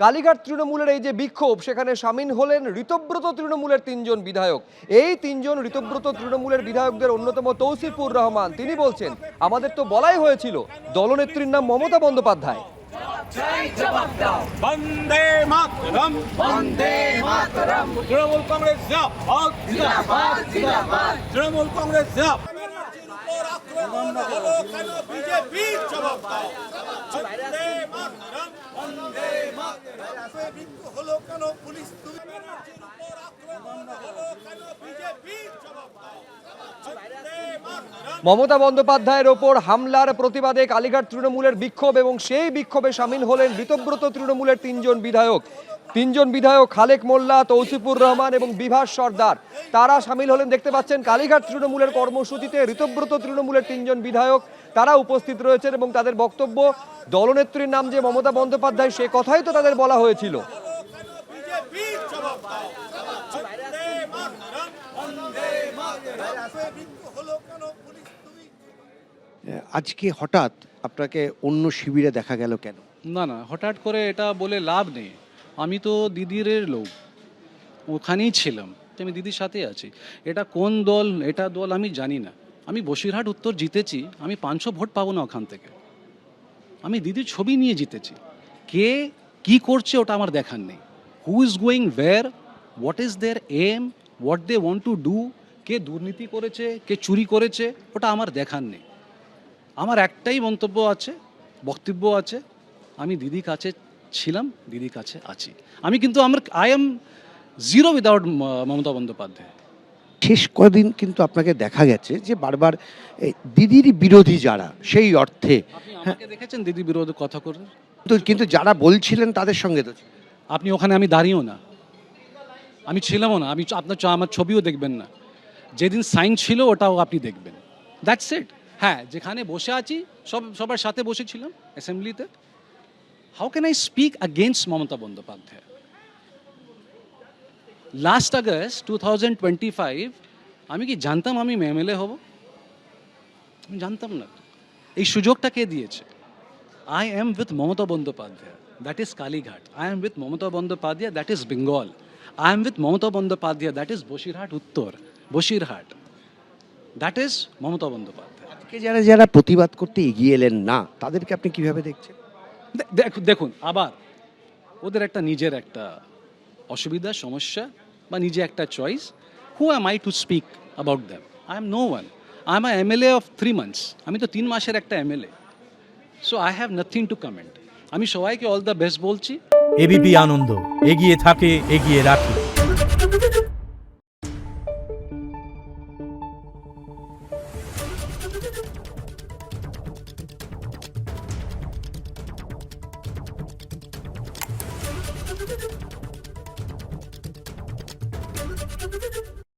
কালীঘাট তৃণমূলের এই যে বিক্ষোভ, সেখানে সামিল হলেন ঋতব্রত তৃণমূলের ৩ জন বিধায়ক। এই ৩ জন ঋতব্রত তৃণমূলের বিধায়কদের অন্যতম তৌসিফুর রহমান, তিনি বলছেন, আমাদের তো বলাই হয়েছিল দলনেত্রীর নাম মমতা বন্দ্যোপাধ্যায়। বন্দে মাতরম, বন্দে মাতরম। তৃণমূল কংগ্রেস জিন্দাবাদ, জিন্দাবাদ, জিন্দাবাদ। তৃণমূল কংগ্রেস জিন্দাবাদ। আক্রমণ হলো কেন বিজেপির জবাব দাও। বন্দে মাতরম, বন্দে মাতরম। বিক্ষোভ হলো কেন পুলিশ তুমি ব্যানার্জির উপর আক্রমণ হলো কেন বিজেপির জবাব দাও। বন্দে মাতরম। মমতা বন্দ্যোপাধ্যায়ের ওপর হামলার প্রতিবাদে কালীঘাট তৃণমূলের বিক্ষোভ, এবং সেই বিক্ষোভে সামিল হলেন ঋতব্রত তৃণমূলের ৩ জন বিধায়ক। ৩ জন বিধায়ক খালেক মোল্লা, তৌসিফুর রহমান এবং বিভাস সর্দার, তারা সামিল হলেন। দেখতে পাচ্ছেন কালীঘাট তৃণমূলের কর্মসূচিতে ঋতব্রত তৃণমূলের ৩ জন বিধায়ক তারা উপস্থিত রয়েছেন, এবং তাদের বক্তব্য, দলনেত্রীর নাম যে মমতা বন্দ্যোপাধ্যায়, সে কথাই তো তাদের বলা হয়েছিল। আজকে হঠাৎ আপনাকে অন্য শিবিরে দেখা গেল কেন? না না, হঠাৎ করে এটা বলে লাভ নেই। আমি তো দিদির লোক, ওখানেই ছিলাম, আমি দিদির সাথে আছি। এটা কোন দল, এটা দল আমি জানি না। আমি বসিরহাট উত্তর জিতেছি, আমি 500 ভোট পাবো না ওখান থেকে। আমি দিদির ছবি নিয়ে জিতেছি। কে কি করছে ওটা আমার দেখার নেই। Who is going where, what is their aim, what they want to do, কে দুর্নীতি করেছে, কে চুরি করেছে, ওটা আমার দেখার নেই। আমার একটাই মন্তব্য আছে, বক্তব্য আছে, আমি দিদির কাছে ছিলাম, দিদির কাছে আছি। আমি কিন্তু I am zero without Mamata Bandyopadhyay. শেষ কদিন কিন্তু আপনাকে দেখা গেছে যে বারবার দিদির বিরোধী যারা, সেই অর্থে আপনি আমাকে দেখেছেন দিদি বিরোধী কথা করে? কিন্তু যারা বলছিলেন তাদের সঙ্গে তো আপনি ওখানে, আমি দাঁড়িয়েও না, আমি ছিলামও না। আমি আমার ছবিও দেখবেন না। যেদিন সাইন ছিল ওটাও আপনি দেখবেন। That's it. হ্যাঁ, যেখানে বসে আছি সবার সাথে বসেছিলাম অ্যাসেম্বলিতে। How can I speak against Mamata Bandyopadhyay? Last August 2025 আমি কি জানতাম আমি এমএলএ হব? আমি জানতাম না। এই সুযোগটা কে দিয়েছে? I am with Mamata Bandyopadhyay, that is Kalighat. I am with Mamata Bandyopadhyay, that is Bengal. I am with Mamata Bandyopadhyay, that is Basirhat Uttar, Basirhat. That is Mamata Bandyopadhyay. আজকে যারা প্রতিবাদ করতে এগিয়ে এলেন না, তাদেরকে আপনি কিভাবে দেখছেন? দেখুন, আবার ওদের একটা নিজের একটা অসুবিধা, সমস্যা, বা নিজে একটা choice. Who am I to speak about them? I am no one. I am MLA of 3 months। আমি তো 3 মাসের একটা MLA. So I have nothing to comment. আমি সবাইকে অল দ্য বেস্ট বলছি। এবিপি আনন্দ, এগিয়ে থাকে, এগিয়ে রাখে।